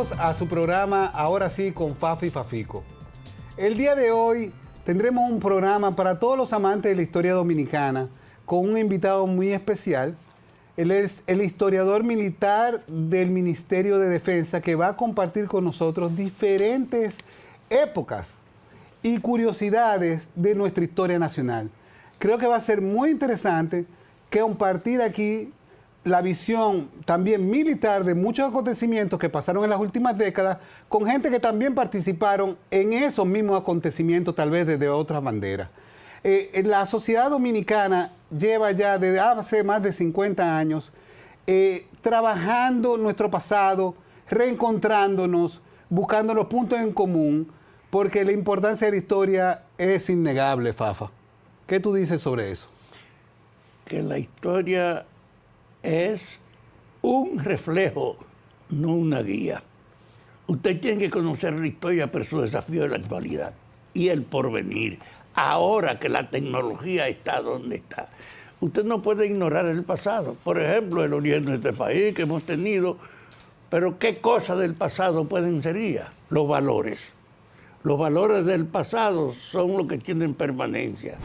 Bienvenidos a su programa Ahora sí con Fafa y Fafico. El día de hoy tendremos un programa para todos los amantes de la historia dominicana con un invitado muy especial. Él es el historiador militar del Ministerio de Defensa que va a compartir con nosotros diferentes épocas y curiosidades de nuestra historia nacional. Creo que va a ser muy interesante compartir aquí la visión también militar de muchos acontecimientos que pasaron en las últimas décadas con gente que también participaron en esos mismos acontecimientos, tal vez desde otras banderas. La sociedad dominicana lleva ya desde hace más de 50 años trabajando nuestro pasado, reencontrándonos, buscando los puntos en común, porque la importancia de la historia es innegable, Fafa. ¿Qué tú dices sobre eso? Que la historia es un reflejo, no una guía. Usted tiene que conocer la historia, pero su desafío es la actualidad y el porvenir. Ahora que la tecnología está donde está, usted no puede ignorar el pasado. Por ejemplo, el origen de este país que hemos tenido, pero ¿qué cosas del pasado pueden ser? Los valores. Los valores del pasado son los que tienen permanencia.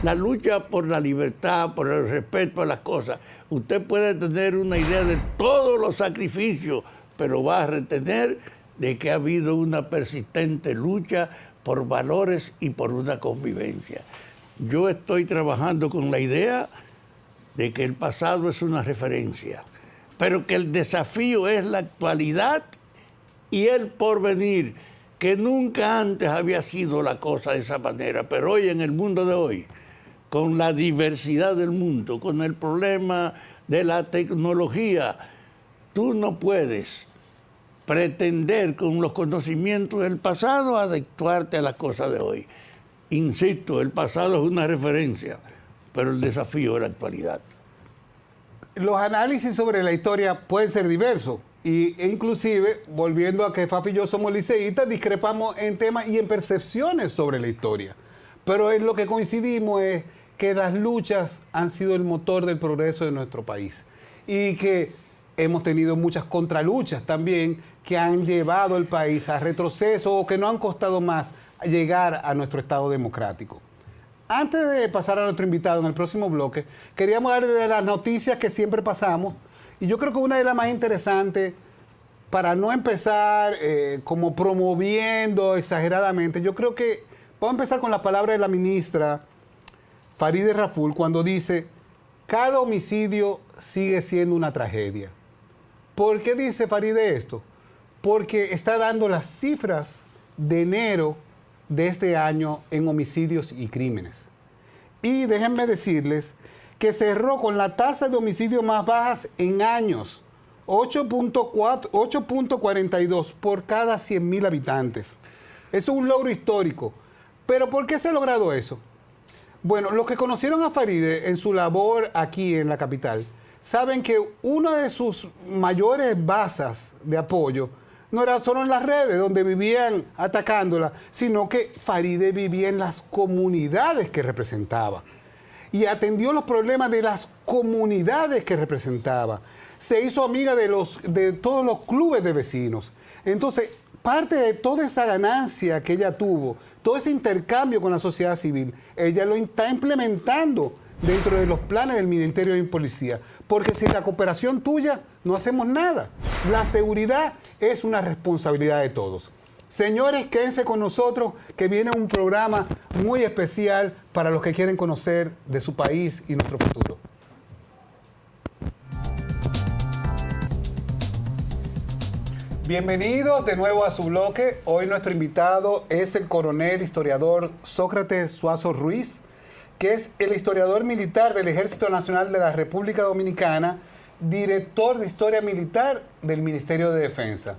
La lucha por la libertad, por el respeto a las cosas. Usted puede tener una idea de todos los sacrificios, pero va a retener de que ha habido una persistente lucha por valores y por una convivencia. Yo estoy trabajando con la idea de que el pasado es una referencia, pero que el desafío es la actualidad y el porvenir, que nunca antes había sido la cosa de esa manera, pero hoy en el mundo de hoy, con la diversidad del mundo, con el problema de la tecnología, tú no puedes pretender con los conocimientos del pasado adecuarte a las cosas de hoy. Insisto, el pasado es una referencia, pero el desafío es la actualidad. Los análisis sobre la historia pueden ser diversos. E inclusive, volviendo a que Fafa y yo somos liceístas, discrepamos en temas y en percepciones sobre la historia. Pero en lo que coincidimos es que las luchas han sido el motor del progreso de nuestro país. Y que hemos tenido muchas contraluchas también que han llevado al país a retroceso o que no han costado más llegar a nuestro Estado democrático. Antes de pasar a nuestro invitado en el próximo bloque, queríamos darle las noticias que siempre pasamos. Y yo creo que una de las más interesantes, para no empezar como promoviendo exageradamente, yo creo que vamos a empezar con la palabra de la ministra Farideh Raful cuando dice: cada homicidio sigue siendo una tragedia. ¿Por qué dice Farideh esto? Porque está dando las cifras de enero de este año en homicidios y crímenes. Y déjenme decirles que cerró con la tasa de homicidios más bajas en años, 8.42 por cada 100.000 habitantes. Eso es un logro histórico. ¿Pero por qué se ha logrado eso? Bueno, los que conocieron a Farideh en su labor aquí en la capital, saben que una de sus mayores bases de apoyo no era solo en las redes donde vivían atacándola, sino que Farideh vivía en las comunidades que representaba y atendió los problemas de las comunidades que representaba. Se hizo amiga de todos los clubes de vecinos. Entonces, parte de toda esa ganancia que ella tuvo, todo ese intercambio con la sociedad civil, ella lo está implementando dentro de los planes del Ministerio de Policía. Porque sin la cooperación tuya no hacemos nada. La seguridad es una responsabilidad de todos. Señores, quédense con nosotros, que viene un programa muy especial para los que quieren conocer de su país y nuestro futuro. Bienvenidos de nuevo a su bloque. Hoy nuestro invitado es el coronel historiador Sócrates Suazo Ruiz, que es el historiador militar del Ejército Nacional de la República Dominicana, director de Historia Militar del Ministerio de Defensa.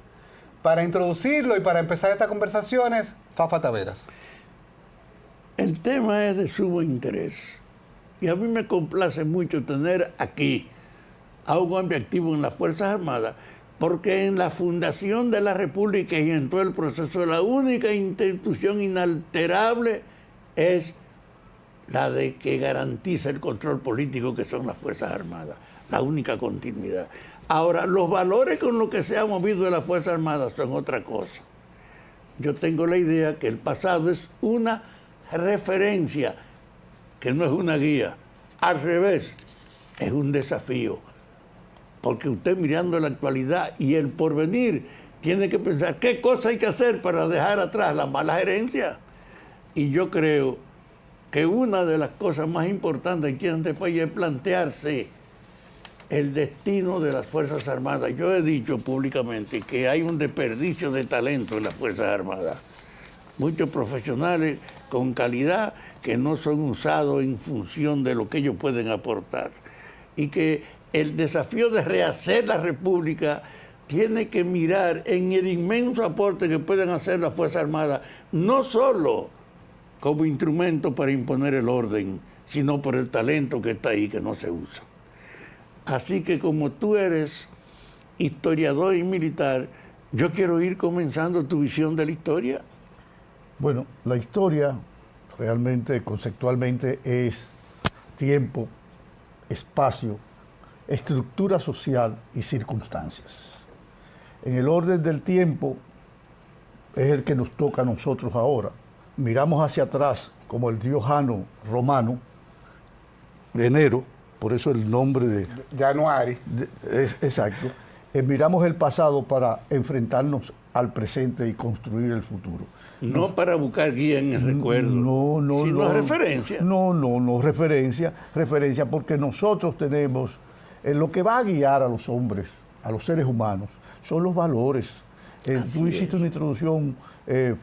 Para introducirlo y para empezar estas conversaciones, Fafa Taveras. El tema es de sumo interés y a mí me complace mucho tener aquí a un hombre activo en las Fuerzas Armadas, porque en la fundación de la República y en todo el proceso la única institución inalterable es la de que garantiza el control político, que son las Fuerzas Armadas, la única continuidad. Ahora, los valores con los que se ha movido la Fuerza Armada son otra cosa. Yo tengo la idea que el pasado es una referencia, que no es una guía. Al revés, es un desafío. Porque usted mirando la actualidad y el porvenir, tiene que pensar qué cosa hay que hacer para dejar atrás la mala gerencia. Y yo creo que una de las cosas más importantes aquí en este país es plantearse el destino de las Fuerzas Armadas. Yo he dicho públicamente que hay un desperdicio de talento en las Fuerzas Armadas. Muchos profesionales con calidad que no son usados en función de lo que ellos pueden aportar. Y que el desafío de rehacer la República tiene que mirar en el inmenso aporte que pueden hacer las Fuerzas Armadas, no solo como instrumento para imponer el orden, sino por el talento que está ahí, que no se usa. Así que como tú eres historiador y militar, yo quiero ir comenzando tu visión de la historia. Bueno, la historia realmente, conceptualmente, es tiempo, espacio, estructura social y circunstancias. En el orden del tiempo es el que nos toca a nosotros ahora. Miramos hacia atrás como el dios Jano romano, de enero, por eso el nombre de... Januari. Exacto. Miramos el pasado para enfrentarnos al presente y construir el futuro. No para buscar guía en el recuerdo, sino referencia. No, referencia, porque nosotros tenemos, lo que va a guiar a los hombres, a los seres humanos, son los valores. Tú hiciste una introducción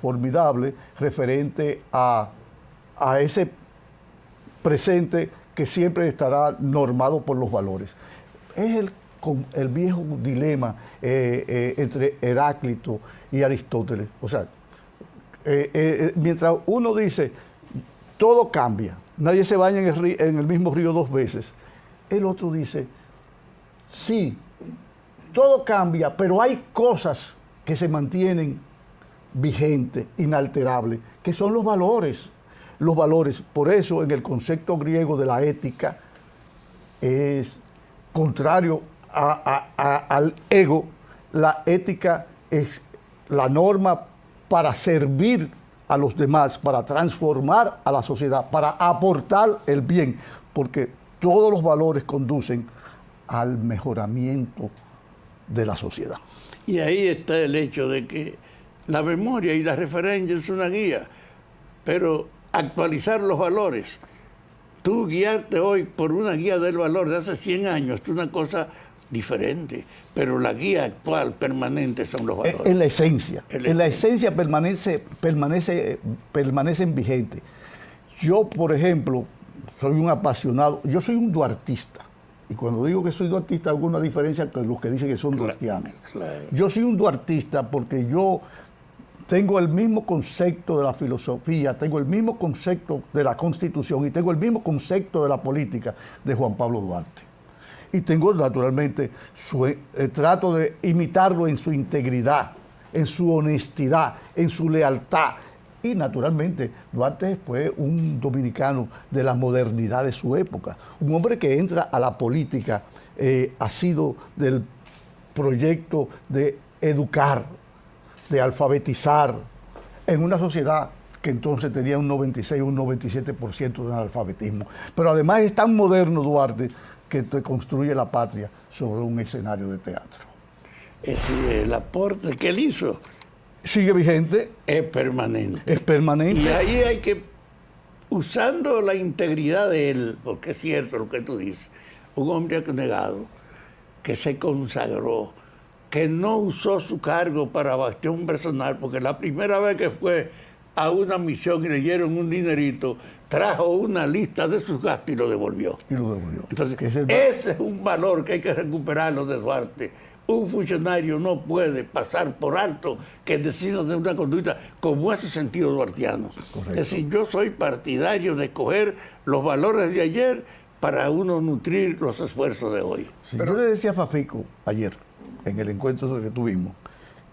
formidable referente a ese presente que siempre estará normado por los valores. Es el viejo dilema entre Heráclito y Aristóteles. O sea, mientras uno dice, todo cambia, nadie se baña en el mismo río dos veces, el otro dice, sí, todo cambia, pero hay cosas que se mantienen vigentes, inalterables, que son los valores. Los valores, por eso en el concepto griego de la ética es contrario al ego. La ética es la norma para servir a los demás, para transformar a la sociedad, para aportar el bien, porque todos los valores conducen al mejoramiento de la sociedad. Y ahí está el hecho de que la memoria y la referencia es una guía, pero actualizar los valores, tú guiarte hoy por una guía del valor de hace 100 años es una cosa diferente, pero la guía actual permanente son los valores. En la esencia, permanecen vigentes. Yo, por ejemplo, soy un apasionado, yo soy un duartista. Y cuando digo que soy duartista, hago una diferencia con los que dicen que son duartianos. Claro. Yo soy un duartista porque yo tengo el mismo concepto de la filosofía, tengo el mismo concepto de la Constitución y tengo el mismo concepto de la política de Juan Pablo Duarte. Y tengo, naturalmente, trato de imitarlo en su integridad, en su honestidad, en su lealtad. Y, naturalmente, Duarte fue un dominicano de la modernidad de su época. Un hombre que entra a la política, ha sido del proyecto de educar, de alfabetizar, en una sociedad que entonces tenía un 96, un 97% de analfabetismo. Pero además es tan moderno Duarte que te construye la patria sobre un escenario de teatro. El aporte que él hizo sigue vigente. Es permanente. Es permanente. Y ahí hay que, usando la integridad de él, porque es cierto lo que tú dices, un hombre abnegado, que se consagró, que no usó su cargo para bastión personal, porque la primera vez que fue a una misión y le dieron un dinerito, trajo una lista de sus gastos y lo devolvió. Entonces, ese es un valor que hay que recuperarlo de Duarte. Un funcionario no puede pasar por alto que decida de una conducta como ese sentido duartiano. Correcto. Es decir, yo soy partidario de coger los valores de ayer para uno nutrir los esfuerzos de hoy. Sí, pero yo le decía a Fafico ayer, en el encuentro que tuvimos,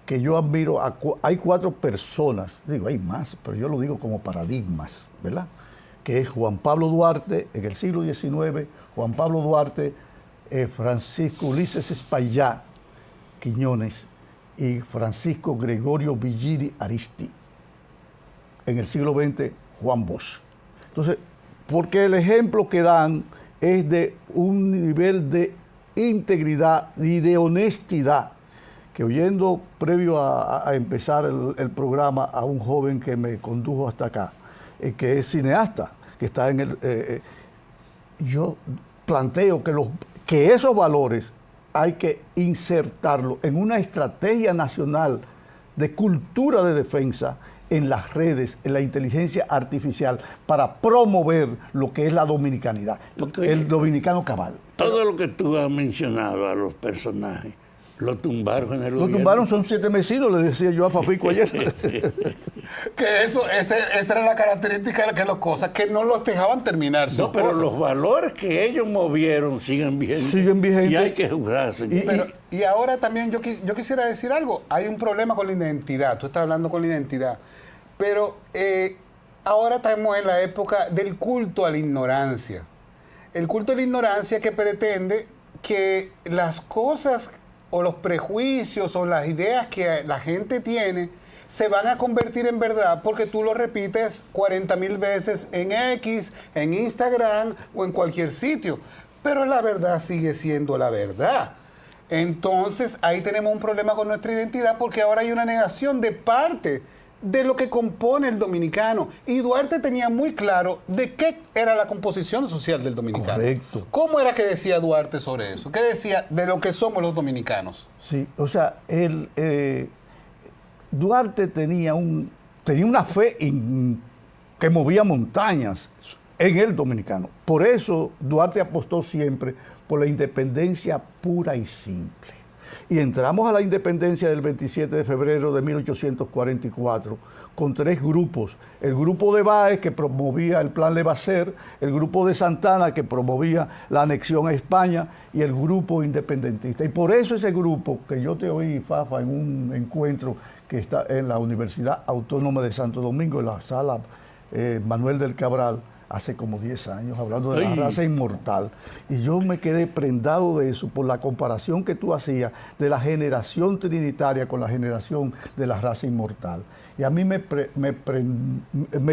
que yo admiro, hay 4 personas, digo, hay más, pero yo lo digo como paradigmas, ¿verdad? Que es Juan Pablo Duarte en el siglo XIX, Juan Pablo Duarte Francisco Ulises Espaillá Quiñones y Francisco Gregorio Villiri Aristi. En el siglo XX, Juan Bosch. Entonces, porque el ejemplo que dan es de un nivel de integridad y de honestidad, que oyendo previo a empezar el programa a un joven que me condujo hasta acá, que es cineasta, que está en el... yo planteo que esos valores hay que insertarlos en una estrategia nacional de cultura de defensa en las redes, en la inteligencia artificial, para promover lo que es la dominicanidad, el dominicano cabal. Todo lo que tú has mencionado a los personajes, lo tumbaron en el gobierno. Lo tumbaron, son 7 mesinos, le decía yo a Fafico ayer. Que esa era la característica de que las cosas que no los dejaban terminar. No, pero los valores que ellos movieron siguen vigentes. Siguen vigentes. Y hay que juzgarse. Y ahora también yo quisiera decir algo. Hay un problema con la identidad. Tú estás hablando con la identidad. Pero ahora estamos en la época del culto a la ignorancia. El culto a la ignorancia que pretende que las cosas o los prejuicios o las ideas que la gente tiene se van a convertir en verdad porque tú lo repites 40,000 veces en X, en Instagram o en cualquier sitio. Pero la verdad sigue siendo la verdad. Entonces ahí tenemos un problema con nuestra identidad porque ahora hay una negación de parte de lo que compone el dominicano. Y Duarte tenía muy claro de qué era la composición social del dominicano. Correcto. ¿Cómo era que decía Duarte sobre eso? ¿Qué decía de lo que somos los dominicanos? Sí, o sea, Duarte tenía una fe que movía montañas en el dominicano. Por eso Duarte apostó siempre por la independencia pura y simple. Y entramos a la independencia del 27 de febrero de 1844 con 3 grupos. El grupo de Báez, que promovía el plan Levasseur, el grupo de Santana, que promovía la anexión a España, y el grupo independentista. Y por eso ese grupo, que yo te oí, Fafa, en un encuentro que está en la Universidad Autónoma de Santo Domingo, en la sala Manuel del Cabral, hace como 10 años, hablando de la raza inmortal. Y yo me quedé prendado de eso por la comparación que tú hacías de la generación trinitaria con la generación de la raza inmortal. Y a mí me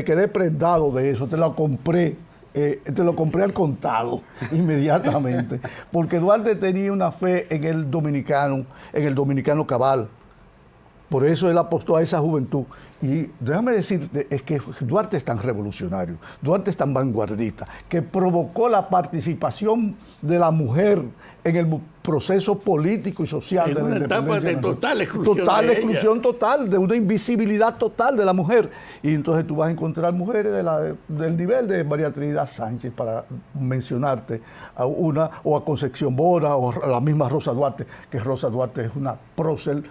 quedé prendado de eso, te lo compré al contado inmediatamente. Porque Duarte tenía una fe en el dominicano cabal. Por eso él apostó a esa juventud. Y déjame decirte, es que Duarte es tan revolucionario, Duarte es tan vanguardista, que provocó la participación de la mujer en el proceso político y social de la independencia. En una etapa de total exclusión. Total exclusión total, de una invisibilidad total de la mujer. Y entonces tú vas a encontrar mujeres del nivel de María Trinidad Sánchez, para mencionarte a una, o a Concepción Bora, o a la misma Rosa Duarte, que Rosa Duarte es una prócer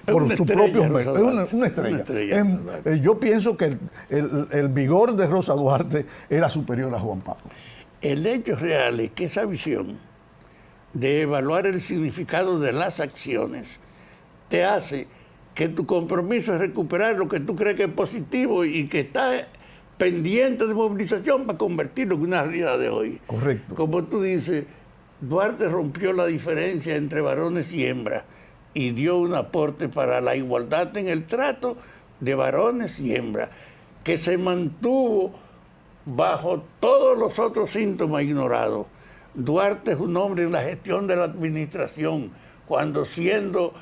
por su propio medio. Es una estrella. Yo pienso que el vigor de Rosa Duarte era superior a Juan Pablo. El hecho real es que esa visión de evaluar el significado de las acciones te hace que tu compromiso es recuperar lo que tú crees que es positivo y que está pendiente de movilización para convertirlo en una realidad de hoy. Correcto. Como tú dices, Duarte rompió la diferencia entre varones y hembras y dio un aporte para la igualdad en el trato de varones y hembras, que se mantuvo bajo todos los otros síntomas ignorados. Duarte es un hombre en la gestión de la administración, cuando siendo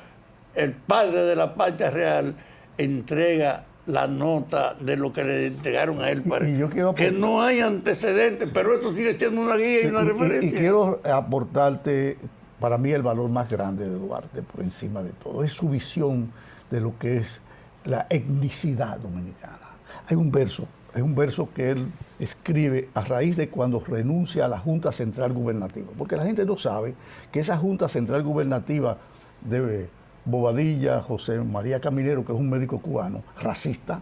el padre de la patria real, entrega la nota de lo que le entregaron a él, para que no hay antecedentes, pero eso sigue siendo una guía y una referencia. Y quiero aportarte, para mí, el valor más grande de Duarte, por encima de todo, es su visión de lo que es la etnicidad dominicana. Hay un verso que él escribe a raíz de cuando renuncia a la Junta Central Gubernativa, porque la gente no sabe que esa Junta Central Gubernativa de Bobadilla, José María Caminero, que es un médico cubano, racista,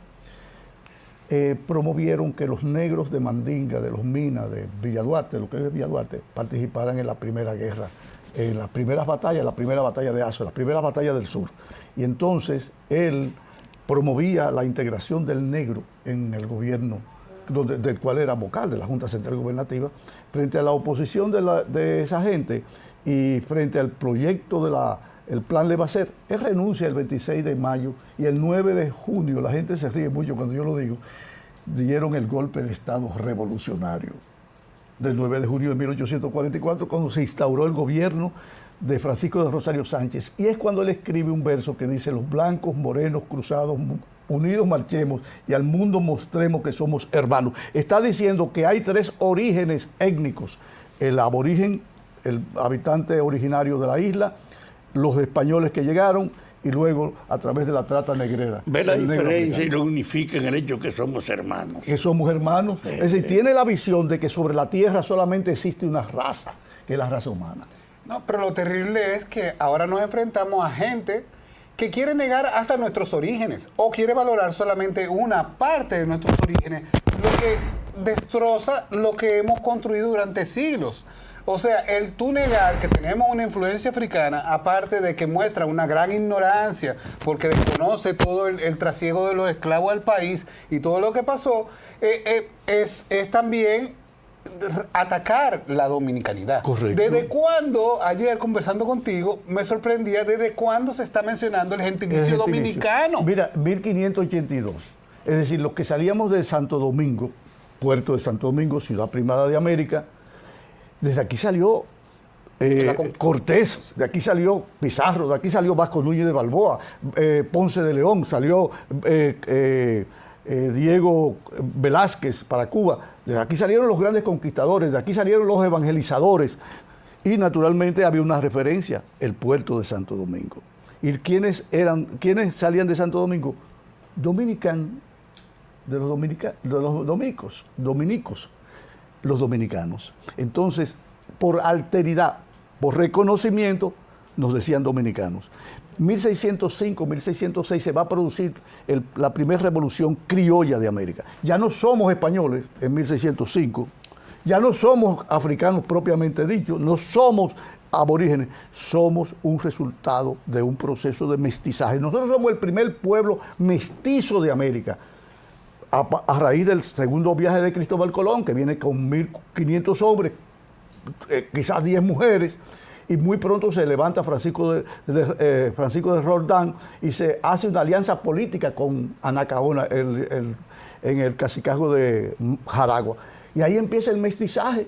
promovieron que los negros de Mandinga, de los Minas, de Villaduarte, lo que es Villaduarte, participaran en la primera guerra, en las primeras batallas, la primera batalla de Azo, la primera batalla del sur. Y entonces él promovía la integración del negro en el gobierno del cual era vocal de la Junta Central Gubernativa, frente a la oposición de esa gente y frente al proyecto el plan Levasseur, él renuncia el 26 de mayo y el 9 de junio, la gente se ríe mucho cuando yo lo digo, dieron el golpe de Estado revolucionario del 9 de junio de 1844, cuando se instauró el gobierno de Francisco de Rosario Sánchez. Y es cuando él escribe un verso que dice: los blancos, morenos, cruzados, unidos marchemos y al mundo mostremos que somos hermanos. Está diciendo que hay 3 orígenes étnicos: el aborigen, el habitante originario de la isla, los españoles que llegaron y luego a través de la trata negrera. Ve la diferencia y lo unifica en el hecho que somos hermanos. Que somos hermanos. Es decir, tiene la visión de que sobre la tierra solamente existe una raza, que es la raza humana. No, pero lo terrible es que ahora nos enfrentamos a gente que quiere negar hasta nuestros orígenes o quiere valorar solamente una parte de nuestros orígenes, lo que destroza lo que hemos construido durante siglos. O sea, el tú negar que tenemos una influencia africana, aparte de que muestra una gran ignorancia, porque desconoce todo el trasiego de los esclavos al país y todo lo que pasó, es también atacar la dominicanidad. Correcto. ¿Desde cuándo, ayer conversando contigo, me sorprendía desde cuándo se está mencionando el gentilicio dominicano? Mira, 1582. Es decir, los que salíamos de Santo Domingo, puerto de Santo Domingo, ciudad primada de América, desde aquí salió Cortés, de aquí salió Pizarro, de aquí salió Vasco Núñez de Balboa, Ponce de León, salió Diego Velázquez para Cuba. De aquí salieron los grandes conquistadores, de aquí salieron los evangelizadores. Y naturalmente había una referencia, el puerto de Santo Domingo. ¿Y quiénes salían de Santo Domingo? Dominicanos, dominicos, los dominicanos. Entonces, por alteridad, por reconocimiento, nos decían dominicanos. 1605, 1606 se va a producir la primera revolución criolla de América. Ya no somos españoles en 1605, ya no somos africanos propiamente dicho, no somos aborígenes, somos un resultado de un proceso de mestizaje. Nosotros somos el primer pueblo mestizo de América, a raíz del segundo viaje de Cristóbal Colón, que viene con 1.500 hombres, quizás 10 mujeres, y muy pronto se levanta Francisco de Roldán y se hace una alianza política con Anacaona en el cacicazgo de Jaragua. Y ahí empieza el mestizaje.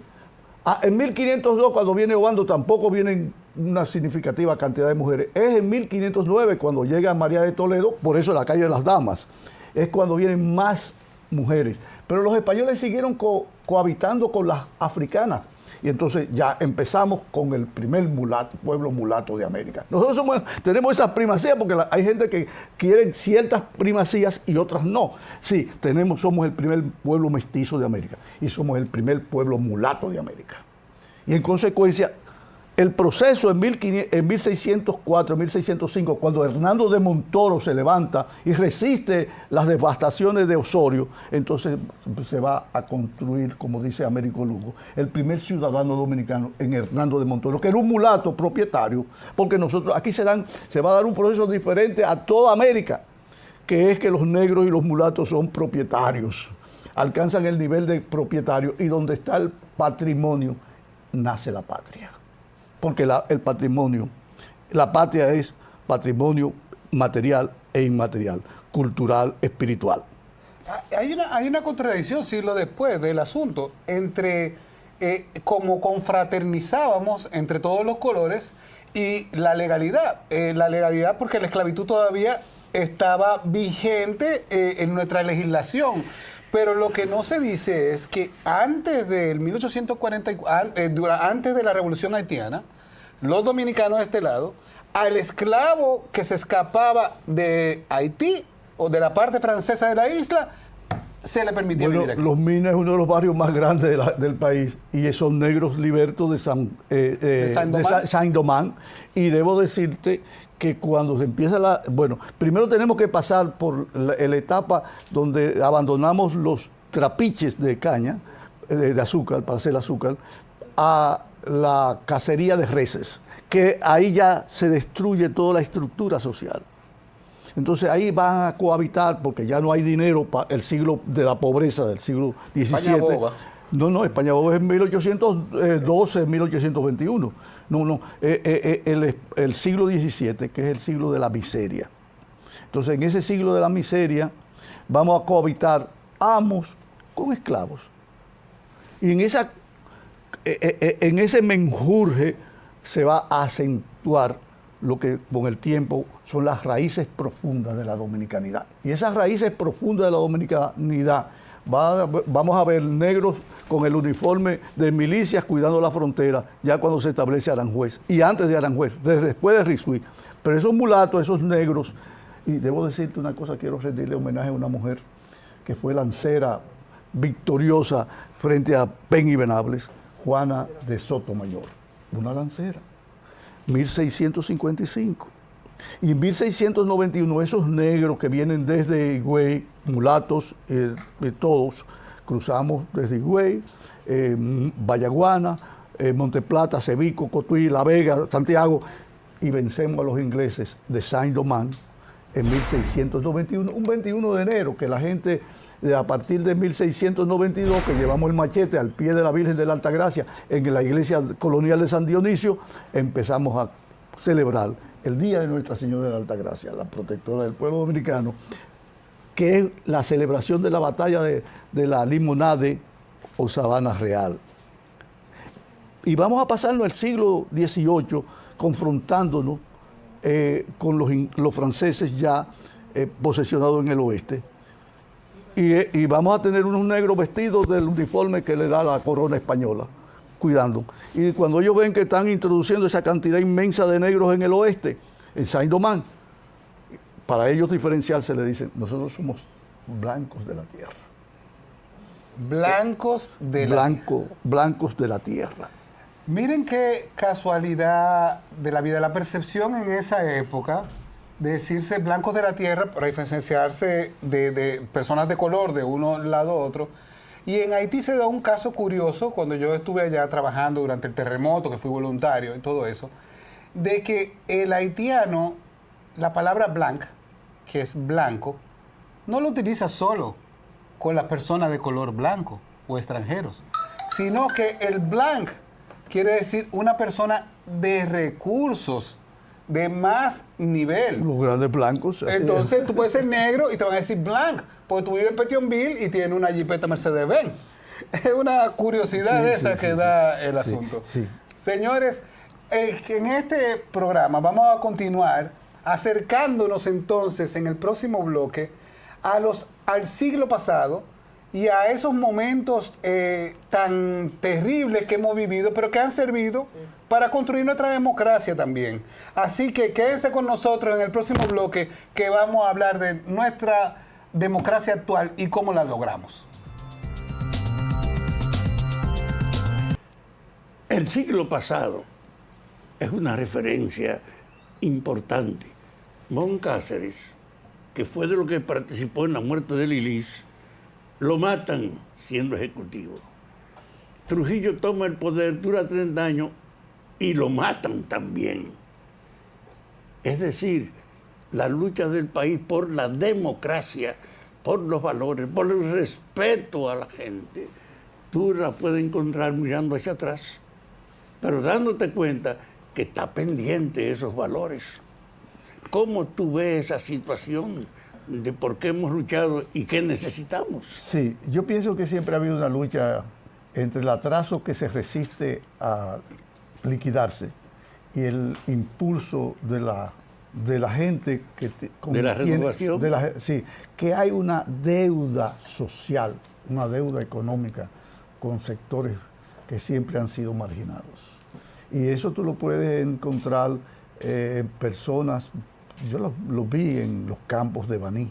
En 1502, cuando viene Obando, tampoco vienen una significativa cantidad de mujeres. Es en 1509 cuando llega María de Toledo, por eso la calle de las Damas, es cuando vienen más mujeres. Pero los españoles siguieron cohabitando con las africanas. Y entonces ya empezamos con el primer pueblo mulato de América. Nosotros tenemos esas primacías porque hay gente que quiere ciertas primacías y otras no. Sí, somos el primer pueblo mestizo de América y somos el primer pueblo mulato de América. Y en consecuencia, el proceso en 1604, 1605, cuando Hernando de Montoro se levanta y resiste las devastaciones de Osorio, entonces se va a construir, como dice Américo Lugo, el primer ciudadano dominicano en Hernando de Montoro, que era un mulato propietario, porque nosotros aquí se va a dar un proceso diferente a toda América, que es que los negros y los mulatos son propietarios, alcanzan el nivel de propietario y donde está el patrimonio, nace la patria. Porque el patrimonio, la patria es patrimonio material e inmaterial, cultural, espiritual. Hay una contradicción siglo después del asunto entre cómo confraternizábamos entre todos los colores y la legalidad. La legalidad porque la esclavitud todavía estaba vigente en nuestra legislación. Pero lo que no se dice es que antes del 1844, antes de la Revolución Haitiana, los dominicanos de este lado, al esclavo que se escapaba de Haití o de la parte francesa de la isla, se le permitía vivir aquí. Los Minas es uno de los barrios más grandes del país y son negros libertos de Saint-Domingue. Y debo decirte que cuando se empieza primero tenemos que pasar por la etapa donde abandonamos los trapiches de caña, de azúcar, para hacer azúcar, a la cacería de reses, que ahí ya se destruye toda la estructura social. Entonces ahí van a cohabitar, porque ya no hay dinero para el siglo de la pobreza del siglo XVII. España boba. No, España boba es en 1812, 1821. No, el siglo XVII, que es el siglo de la miseria. Entonces, en ese siglo de la miseria, vamos a cohabitar amos con esclavos. Y en ese menjurje se va a acentuar lo que con el tiempo son las raíces profundas de la dominicanidad. Y esas raíces profundas de la dominicanidad, vamos a ver negros con el uniforme de milicias cuidando la frontera, ya cuando se establece Aranjuez, y antes de Aranjuez, después de Risuí. Pero esos mulatos, esos negros, y debo decirte una cosa, quiero rendirle homenaje a una mujer que fue lancera victoriosa frente a Penny Venables, Juana de Sotomayor, una lancera, 1655. Y en 1691 esos negros que vienen desde Higüey, mulatos, todos, cruzamos desde Higüey, Vallaguana, Monteplata, Cebico, Cotuí, La Vega, Santiago, y vencemos a los ingleses de Saint-Domingue en 1691, un 21 de enero, que la gente a partir de 1692, que llevamos el machete al pie de la Virgen de la Altagracia en la iglesia colonial de San Dionisio, empezamos a celebrar el Día de Nuestra Señora de la Altagracia, la protectora del pueblo dominicano, que es la celebración de la batalla de la Limonade o Sabana Real. Y vamos a pasarnos el siglo XVIII confrontándonos con los franceses ya posesionados en el oeste. Y vamos a tener unos negros vestidos del uniforme que le da la corona española, cuidando. Y cuando ellos ven que están introduciendo esa cantidad inmensa de negros en el oeste, en Saint-Domingue, para ellos diferenciarse le dicen, nosotros somos blancos de la tierra. Blancos de la tierra. Blancos de la tierra. Miren qué casualidad de la vida, la percepción en esa época de decirse blancos de la tierra para diferenciarse de personas de color de uno lado a otro. Y en Haití se da un caso curioso, cuando yo estuve allá trabajando durante el terremoto, que fui voluntario y todo eso, de que el haitiano, la palabra blanc, que es blanco, no lo utiliza solo con las personas de color blanco o extranjeros, sino que el blanc quiere decir una persona de recursos, de más nivel. Los grandes blancos. Entonces tú puedes ser negro y te van a decir blanc, porque tú vives en Petionville y tienes una jipeta Mercedes-Benz. Es una curiosidad que da el asunto. Sí. Señores, en este programa vamos a continuar acercándonos entonces en el próximo bloque al siglo pasado y a esos momentos tan terribles que hemos vivido, pero que han servido para construir nuestra democracia también. Así que quédense con nosotros en el próximo bloque, que vamos a hablar de nuestra democracia actual y cómo la logramos. El siglo pasado es una referencia importante. Moncáceres, que fue de lo que participó en la muerte de Lilis, lo matan siendo ejecutivo. Trujillo toma el poder, dura 30 años y lo matan también. Es decir, la lucha del país por la democracia, por los valores, por el respeto a la gente, tú la puedes encontrar mirando hacia atrás, pero dándote cuenta que está pendiente de esos valores. ¿Cómo tú ves esa situación de por qué hemos luchado y qué necesitamos? Sí, yo pienso que siempre ha habido una lucha entre el atraso que se resiste a liquidarse y el impulso de la gente que de la renovación. Sí, que hay una deuda social, una deuda económica con sectores que siempre han sido marginados. Y eso tú lo puedes encontrar en personas. Yo lo vi en los campos de Baní,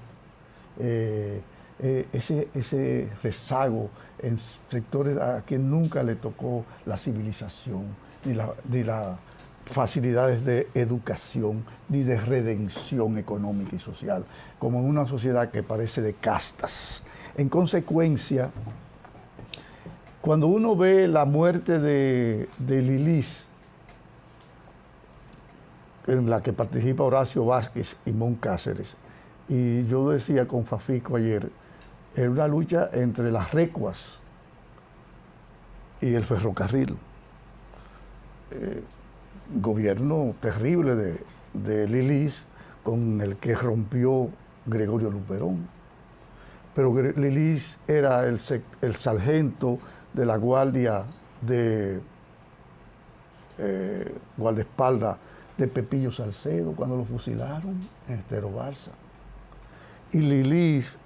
ese rezago en sectores a quien nunca le tocó la civilización, ni las facilidades de educación, ni de redención económica y social, como en una sociedad que parece de castas. En consecuencia, cuando uno ve la muerte de Lilis, en la que participa Horacio Vázquez y Moncáceres, Y yo decía con Fafico ayer, era una lucha entre las recuas y el ferrocarril. Gobierno terrible de Lilis, con el que rompió Gregorio Luperón. Pero Lilis era el sargento de la guardia de guardaespaldas de Pepillo Salcedo cuando lo fusilaron en Estero Balsa. Y Lilis,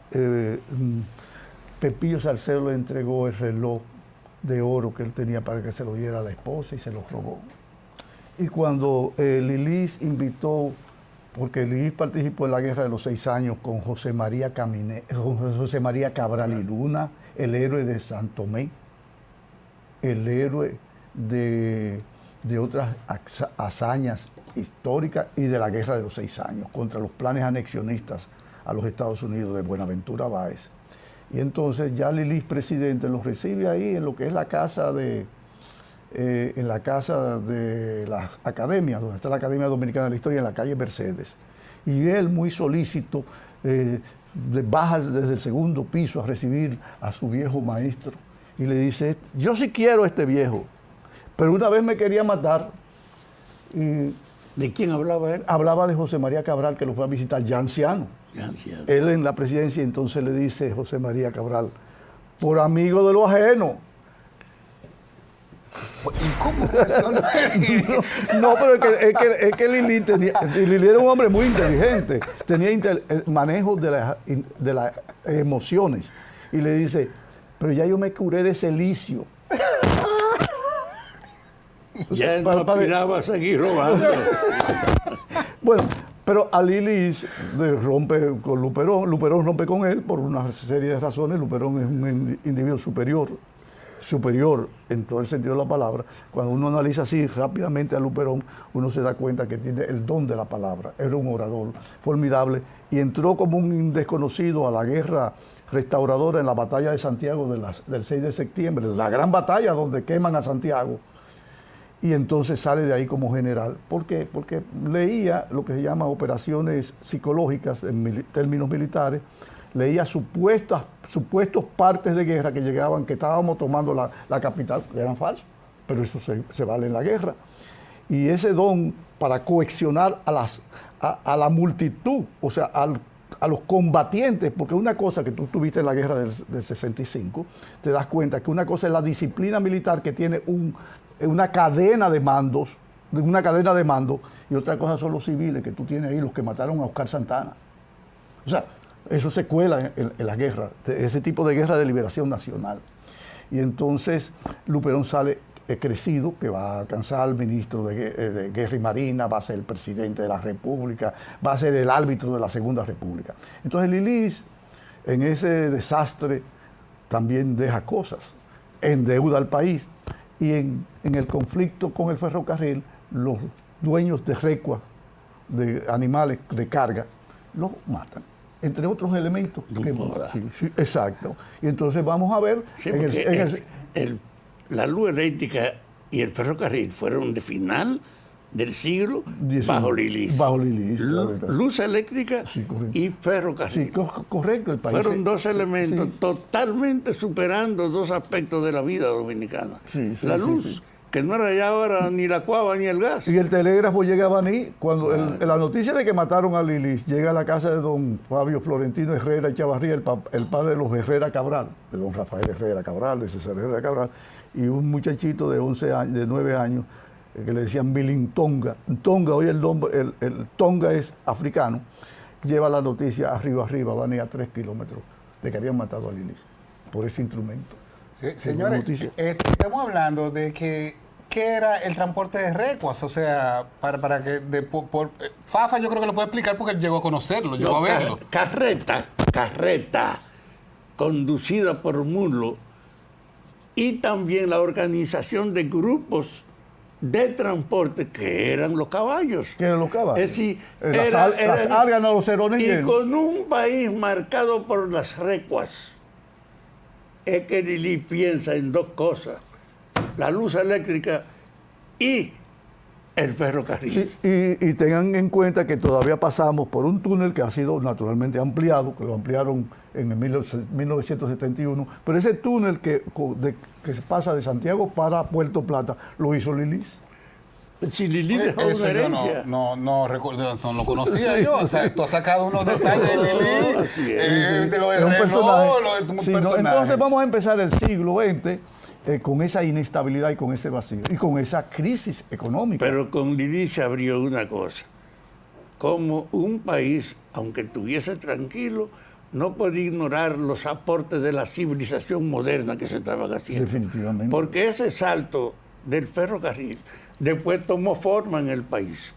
Pepillo Salcedo le entregó el reloj de oro que él tenía para que se lo diera a la esposa y se lo robó. Y cuando Lilis invitó, porque Lilis participó en la Guerra de los 6 años con José María Cabral y Luna, el héroe de San Tomé, el héroe de otras hazañas históricas y de la Guerra de los 6 años contra los planes anexionistas a los Estados Unidos de Buenaventura Báez. Y entonces ya Lilis, presidente, los recibe ahí en lo que es la casa de las academias, donde está la Academia Dominicana de la Historia, en la calle Mercedes. Y él, muy solícito, baja desde el segundo piso a recibir a su viejo maestro y le dice: yo sí quiero a este viejo, pero una vez me quería matar. Y ¿de quién hablaba él? Hablaba de José María Cabral, que lo fue a visitar ya anciano. Él en la presidencia, entonces le dice José María Cabral: por amigo de lo ajeno. ¿Y cómo? No, pero es que Lili era un hombre muy inteligente, tenía manejo de las emociones. Y le dice: pero ya yo me curé de ese licio. Ya él no aspiraba a seguir robando. Bueno, pero a Lilis rompe con Luperón rompe con él por una serie de razones. Luperón es un individuo superior en todo el sentido de la palabra. Cuando uno analiza así rápidamente a Luperón, uno se da cuenta que tiene el don de la palabra. Era un orador formidable y entró como un desconocido a la guerra restauradora en la batalla de Santiago del 6 de septiembre, la gran batalla donde queman a Santiago. Y entonces sale de ahí como general. ¿Por qué? Porque leía lo que se llama operaciones psicológicas en términos militares, leía supuestos partes de guerra que llegaban, que estábamos tomando la capital, que eran falsos, pero eso se vale en la guerra. Y ese don para coaccionar a la multitud, o sea, a los combatientes, porque una cosa que tú tuviste en la guerra del 65, te das cuenta que una cosa es la disciplina militar, que tiene una cadena de mandos, y otra cosa son los civiles que tú tienes ahí, los que mataron a Oscar Santana. O sea, eso se cuela en la guerra, ese tipo de guerra de liberación nacional. Y entonces Luperón sale crecido, que va a alcanzar al ministro de Guerra y Marina, va a ser el presidente de la República, va a ser el árbitro de la Segunda República. Entonces Lilis, en ese desastre, también deja cosas, endeuda al país, y en el conflicto con el ferrocarril, los dueños de recuas, de animales de carga, los matan, entre otros elementos. Sí, exacto. Y entonces vamos a ver... Sí, la luz eléctrica y el ferrocarril fueron de final del siglo bajo Lilis. Bajo Lilis. Luz eléctrica y ferrocarril. Sí, correcto. El país fueron dos elementos totalmente superando dos aspectos de la vida dominicana. La luz, que no era ya ahora ni la cuava ni el gas. Y el telégrafo llega a Baní. Cuando la noticia de que mataron a Lilis llega a la casa de don Fabio Florentino Herrera Echavarría, el padre de los Herrera Cabral, de don Rafael Herrera Cabral, de César Herrera Cabral, y un muchachito de 9 años, que le decían Bilintonga. Tonga, hoy el Tonga es africano, lleva la noticia arriba, Baní, a 3 kilómetros, de que habían matado a Lilis por ese instrumento. Sí, señores, estamos hablando de ¿qué era el transporte de recuas? O sea, para que Fafa yo creo que lo puede explicar porque él llegó a conocerlo, llegó a verlo. Carreta, conducida por mulo, y también la organización de grupos de transporte que eran los caballos. ¿Qué eran los caballos? Es decir, las árganas, los cerones y llenos. con un país marcado por las recuas, es que Lilis piensa en dos cosas: la luz eléctrica y el ferrocarril. Sí, y tengan en cuenta que todavía pasamos por un túnel que ha sido naturalmente ampliado, que lo ampliaron en el 1971, pero ese túnel que se pasa de Santiago para Puerto Plata lo hizo Lilis. Si Lili dejó Eso una yo herencia. no recuerdo, eso no lo conocía yo. O sea, tú has sacado unos detalles de Así Lili, es. de lo del Es un reloj, personaje. lo de un Sí, no, personaje. entonces vamos a empezar el siglo XX con esa inestabilidad y con ese vacío y con esa crisis económica. Pero con Lili se abrió una cosa. Como un país, aunque estuviese tranquilo, no puede ignorar los aportes de la civilización moderna que se estaban haciendo. Definitivamente. Porque ese salto del ferrocarril después tomó forma en el país.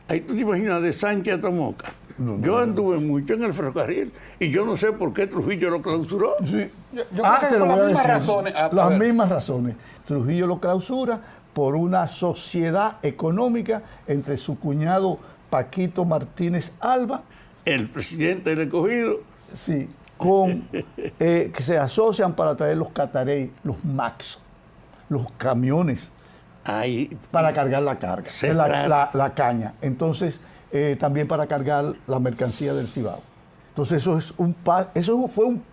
Ahí tú te imaginas de Sánchez a Tomoca. Yo anduve mucho en el ferrocarril y yo no sé por qué Trujillo lo clausuró. Sí. Yo creo que te lo por las voy a mismas decir. razones. A Las ver. mismas razones. Trujillo lo clausura por una sociedad económica entre su cuñado Paquito Martínez Alba, El presidente del Escogido, sí, que se asocian para traer los catarey, los Max, los camiones ahí para cargar la carga, Sembrar. la caña. Entonces, también para cargar la mercancía del Cibao. Entonces, eso fue un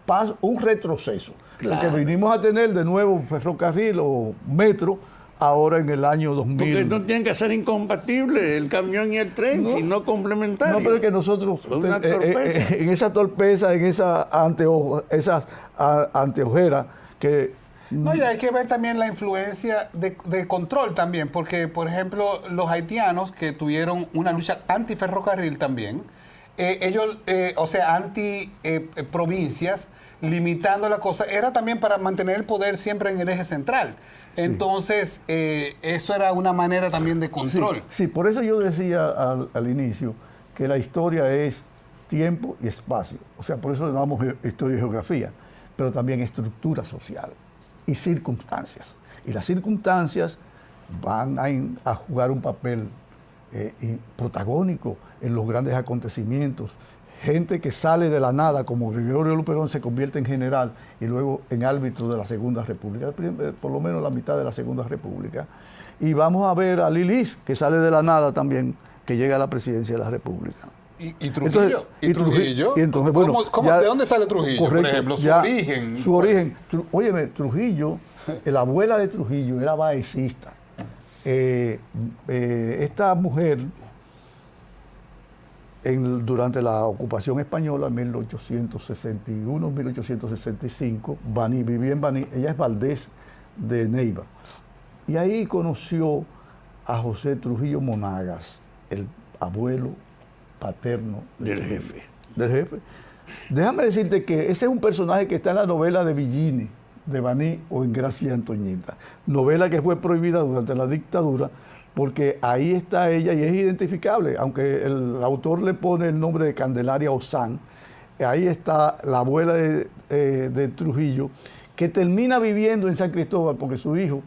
retroceso. Claro. Porque vinimos a tener de nuevo ferrocarril o metro ahora en el año 2000. porque no tienen que ser incompatibles el camión y el tren, No. sino complementarios. No, pero es que nosotros, Fue una torpeza. en esa torpeza, en esa anteojera, que No, y hay que ver también la influencia de control también, porque, por ejemplo, los haitianos que tuvieron una lucha anti-ferrocarril también, ellos, o sea, anti-provincias, limitando la cosa, era también para mantener el poder siempre en el eje central. Entonces, eso era una manera también de control. Sí, por eso yo decía al inicio que la historia es tiempo y espacio. O sea, por eso le damos historia y geografía, pero también estructura social y circunstancias. Y las circunstancias van a jugar un papel protagónico en los grandes acontecimientos. Gente que sale de la nada, como Gregorio Luperón, se convierte en general y luego en árbitro de la Segunda República, por lo menos la mitad de la Segunda República. Y vamos a ver a Lilis, que sale de la nada también, que llega a la presidencia de la República. ¿Y Trujillo? Entonces, y entonces, bueno, ¿De dónde sale Trujillo, correcto, por ejemplo? Su ya, origen. Su origen. Óyeme, Trujillo, la abuela de Trujillo era baecista. Esta mujer, durante la ocupación española en 1861-1865, vivía en Baní, ella es Valdés de Neiva. Y ahí conoció a José Trujillo Monagas, el abuelo paterno del jefe. Del jefe. Déjame decirte que ese es un personaje que está en la novela de Villini, de Baní o en Gracia y Antoñita. Novela que fue prohibida durante la dictadura porque ahí está ella y es identificable, aunque el autor le pone el nombre de Candelaria Ozán. Ahí está la abuela de Trujillo, que termina viviendo en San Cristóbal porque su hijo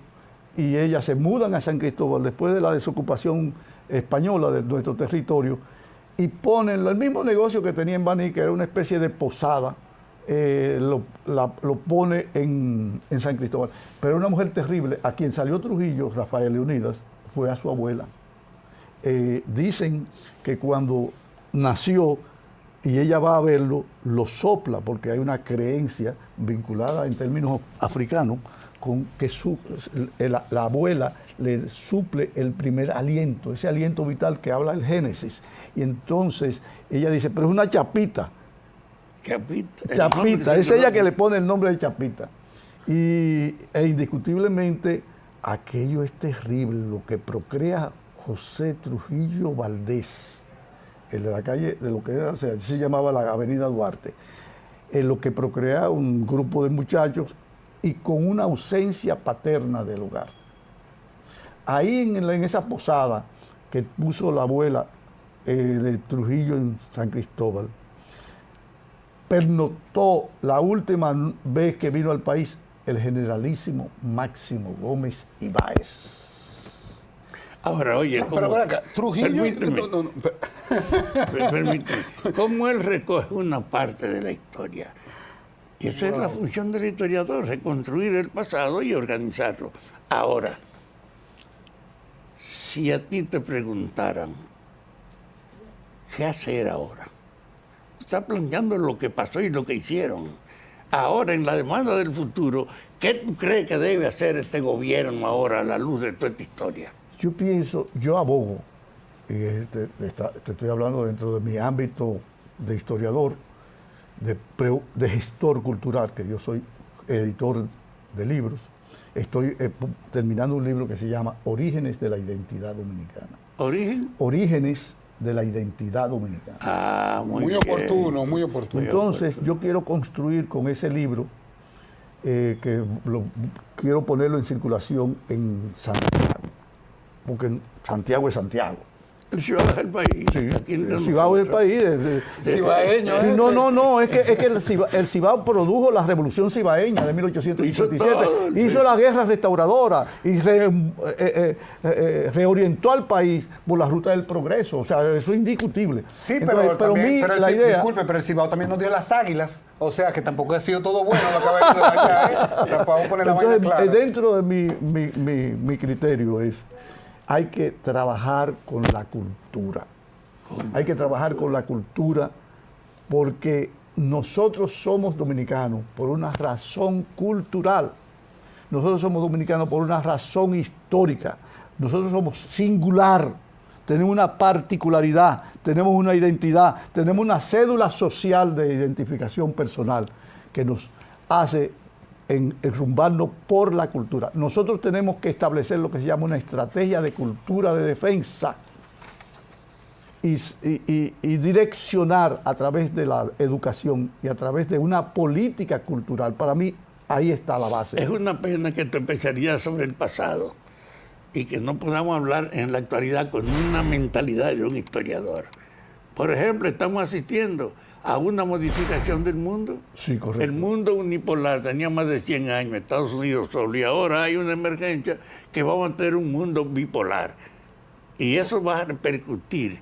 y ella se mudan a San Cristóbal después de la desocupación española de nuestro territorio y ponen el mismo negocio que tenía en Baní, que era una especie de posada, lo pone en San Cristóbal. Pero una mujer terrible, a quien salió Trujillo, Rafael Leonidas, fue a su abuela. Dicen que cuando nació y ella va a verlo, lo sopla, porque hay una creencia vinculada en términos africanos, con que la abuela le suple el primer aliento, ese aliento vital que habla el Génesis. Y entonces ella dice, pero es una chapita. Chapita, es ella que le pone el nombre de Chapita. E indiscutiblemente aquello es terrible, lo que procrea José Trujillo Valdés, el de la calle, de lo que era, se llamaba la Avenida Duarte, lo que procrea un grupo de muchachos y con una ausencia paterna del hogar. Ahí en esa posada que puso la abuela de Trujillo en San Cristóbal, pernoctó la última vez que vino al país el generalísimo Máximo Gómez Ibáez. Ahora, oye, Pero ven acá, Trujillo... Permíteme. ¿Cómo él recoge una parte de la historia? Y esa es la función del historiador, reconstruir el pasado y organizarlo. Ahora, Si a ti te preguntaran, ¿qué hacer ahora? Estás planteando lo que pasó y lo que hicieron. Ahora, en la demanda del futuro, ¿qué tú crees que debe hacer este gobierno ahora a la luz de toda esta historia? Yo pienso, yo abogo, y te estoy hablando dentro de mi ámbito de historiador, de gestor cultural, que yo soy editor de libros. Estoy terminando un libro que se llama Orígenes de la Identidad Dominicana. ¿Origen? Orígenes de la Identidad Dominicana. Ah, muy bien. oportuno, muy oportuno. Entonces, yo quiero construir con ese libro, que quiero ponerlo en circulación en Santiago, porque Santiago es Santiago. El Cibao es el país. Sí, Aquí entre el Cibao es el país. Cibaeño, Sí, no, es que el Cibao produjo la revolución cibaeña de 1857, hizo la guerra restauradora y reorientó al país por la ruta del progreso. O sea, eso es indiscutible. Sí, Entonces, disculpe, pero el Cibao también nos dio las águilas, o sea que tampoco ha sido todo bueno lo que ha venido de allá, Vamos a poner la vaina clara. Dentro de mi criterio hay que trabajar con la cultura. Hay que trabajar con la cultura porque nosotros somos dominicanos por una razón cultural. Nosotros somos dominicanos por una razón histórica. Nosotros somos singular. Tenemos una particularidad, tenemos una identidad, tenemos una cédula social de identificación personal que nos hace enrumbarnos por la cultura. Nosotros tenemos que establecer lo que se llama una estrategia de cultura de defensa y direccionar a través de la educación y a través de una política cultural. Para mí, ahí está la base. Es una pena que tu especialidad sobre el pasado y que no podamos hablar en la actualidad con una mentalidad de un historiador. Por ejemplo, estamos asistiendo a una modificación del mundo. Sí, correcto. El mundo unipolar tenía más de 100 años, Estados Unidos solo, y ahora hay una emergencia que vamos a tener un mundo bipolar. Y eso va a repercutir.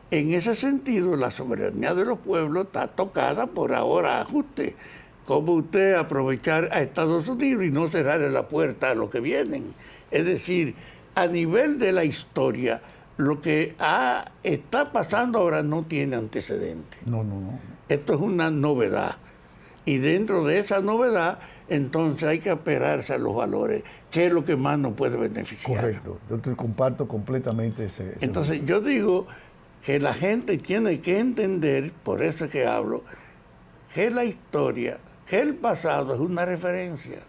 En ese sentido, la soberanía de los pueblos está tocada por ahora ajuste. ¿Cómo usted aprovechar a Estados Unidos y no cerrarle la puerta a lo que vienen? Es decir, a nivel de la historia, lo que está pasando ahora no tiene antecedentes. No. Esto es una novedad. Y dentro de esa novedad, entonces hay que apegarse a los valores, que es lo que más nos puede beneficiar. Correcto. Yo te comparto completamente ese Entonces, yo digo que la gente tiene que entender, por eso es que hablo, que la historia, que el pasado es una referencia,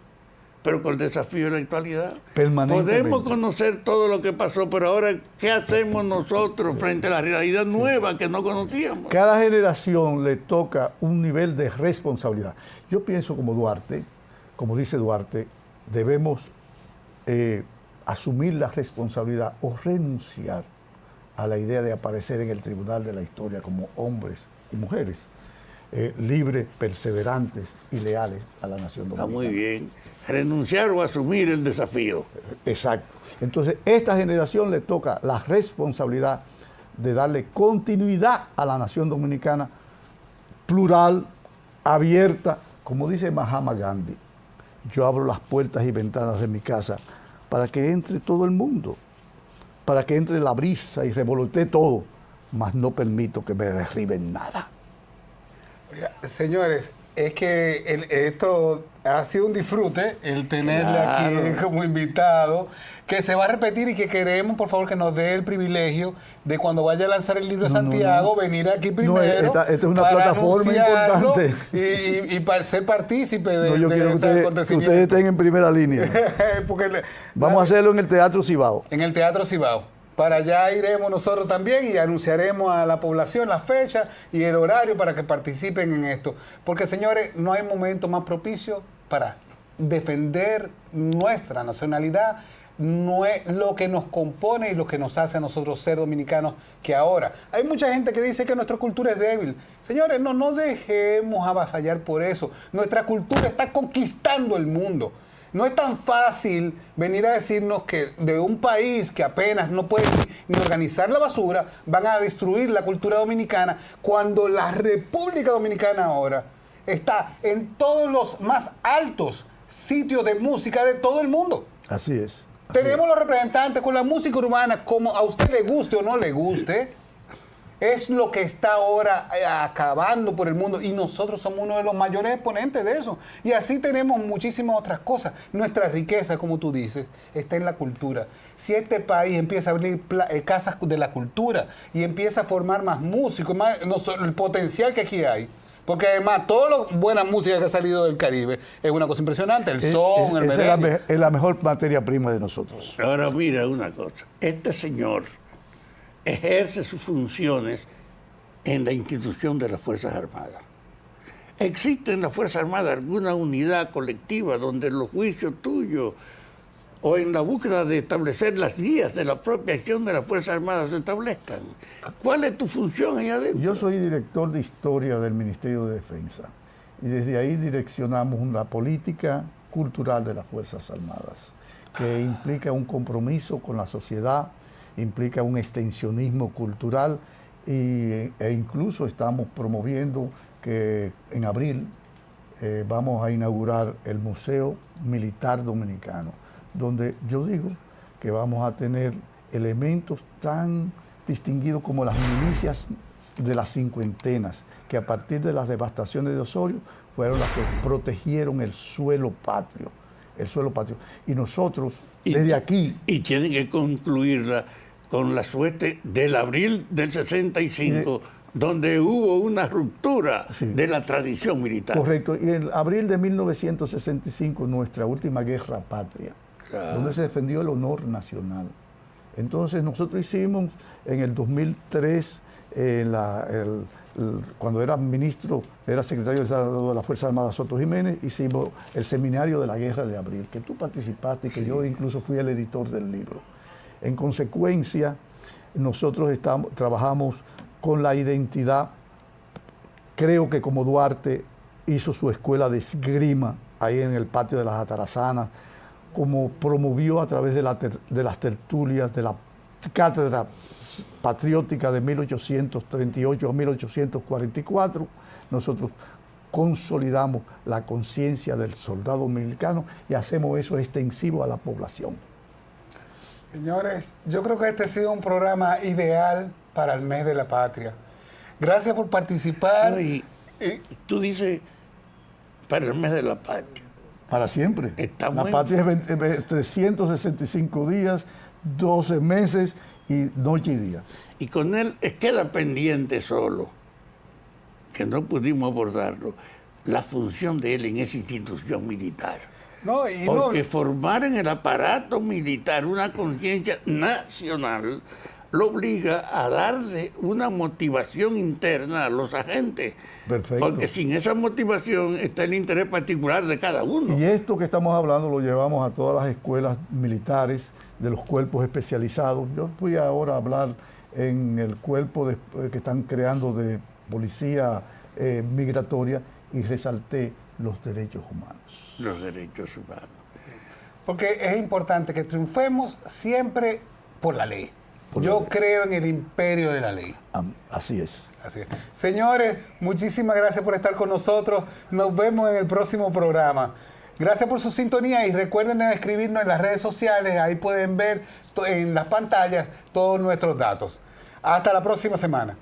pero con el desafío de la actualidad. Podemos conocer todo lo que pasó, pero ahora, ¿qué hacemos nosotros frente a la realidad nueva que no conocíamos? Cada generación le toca un nivel de responsabilidad. Yo pienso como Duarte, como dice Duarte, debemos asumir la responsabilidad o renunciar a la idea de aparecer en el tribunal de la historia como hombres y mujeres libres, perseverantes y leales a la nación dominicana. Está muy bien. Renunciar o asumir el desafío. Exacto. Entonces, esta generación le toca la responsabilidad de darle continuidad a la nación dominicana plural, abierta, como dice Mahatma Gandhi. Yo abro las puertas y ventanas de mi casa para que entre todo el mundo, para que entre la brisa y revolotee todo, mas no permito que me derriben nada. Oiga, señores, es que esto ha sido un disfrute el tenerle aquí como invitado, que se va a repetir y que queremos, por favor, que nos dé el privilegio de cuando vaya a lanzar el libro de Santiago, venir aquí primero. Esta es una plataforma importante. Y para ser partícipe de yo quiero ese acontecimiento. Que ustedes estén en primera línea. Vamos a hacerlo en el Teatro Cibao. En el Teatro Cibao. Para allá iremos nosotros también y anunciaremos a la población la fecha y el horario para que participen en esto. Porque, señores, no hay momento más propicio para defender nuestra nacionalidad, no es lo que nos compone y lo que nos hace a nosotros ser dominicanos que ahora. Hay mucha gente que dice que nuestra cultura es débil. Señores, no dejemos avasallar por eso. Nuestra cultura está conquistando el mundo. No es tan fácil venir a decirnos que de un país que apenas no puede ni organizar la basura, van a destruir la cultura dominicana, cuando la República Dominicana ahora está en todos los más altos sitios de música de todo el mundo. Así es. Tenemos los representantes con la música urbana, como a usted le guste o no le guste, es lo que está ahora acabando por el mundo y nosotros somos uno de los mayores exponentes de eso. Y así tenemos muchísimas otras cosas. Nuestra riqueza, como tú dices, está en la cultura. Si este país empieza a abrir casas de la cultura y empieza a formar más músicos, el potencial que aquí hay, porque además toda la buena música que ha salido del Caribe es una cosa impresionante, el son, el merengue. Es la mejor materia prima de nosotros. Ahora mira una cosa, este señor ejerce sus funciones en la institución de las Fuerzas Armadas. ¿Existe en las Fuerzas Armadas alguna unidad colectiva donde los juicios tuyos o en la búsqueda de establecer las guías de la propia acción de las Fuerzas Armadas se establezcan? ¿Cuál es tu función ahí adentro? Yo soy director de historia del Ministerio de Defensa y desde ahí direccionamos la política cultural de las Fuerzas Armadas, que implica un compromiso con la sociedad, implica un extensionismo cultural e incluso estamos promoviendo que en abril vamos a inaugurar el Museo Militar Dominicano, donde yo digo que vamos a tener elementos tan distinguidos como las milicias de las cincuentenas, que a partir de las devastaciones de Osorio fueron las que protegieron el suelo patrio. Y nosotros, desde aquí... Y tienen que concluirla con la suerte del abril del 65, donde hubo una ruptura de la tradición militar. Correcto. Y en abril de 1965, nuestra última guerra patria, donde se defendió el honor nacional. Entonces nosotros hicimos en el 2003, cuando era ministro, era secretario de Estado de las Fuerzas Armadas Soto Jiménez, hicimos el seminario de la Guerra de Abril, que tú participaste y que yo incluso fui el editor del libro. En consecuencia, nosotros trabajamos con la identidad. Creo que como Duarte hizo su escuela de esgrima ahí en el patio de las Atarazanas, como promovió a través de las tertulias de la Cátedra Patriótica de 1838 a 1844, nosotros consolidamos la conciencia del soldado dominicano y hacemos eso extensivo a la población. Señores, yo creo que este ha sido un programa ideal para el mes de la patria. Gracias por participar. No, y tú dices, para el mes de la patria. Para siempre. La patria es 365 días, 12 meses y noche y día. Y con él queda pendiente solo, que no pudimos abordarlo, la función de él en esa institución militar. Porque formar en el aparato militar una conciencia nacional lo obliga a darle una motivación interna a los agentes. Perfecto. Porque sin esa motivación está el interés particular de cada uno. Y esto que estamos hablando lo llevamos a todas las escuelas militares, de los cuerpos especializados. Yo fui ahora a hablar en el cuerpo que están creando de policía migratoria y resalté los derechos humanos. Los derechos humanos. Porque es importante que triunfemos siempre por la ley. Yo creo en el imperio de la ley. Así es. Así es. Señores, muchísimas gracias por estar con nosotros. Nos vemos en el próximo programa. Gracias por su sintonía y recuerden escribirnos en las redes sociales. Ahí pueden ver en las pantallas todos nuestros datos. Hasta la próxima semana.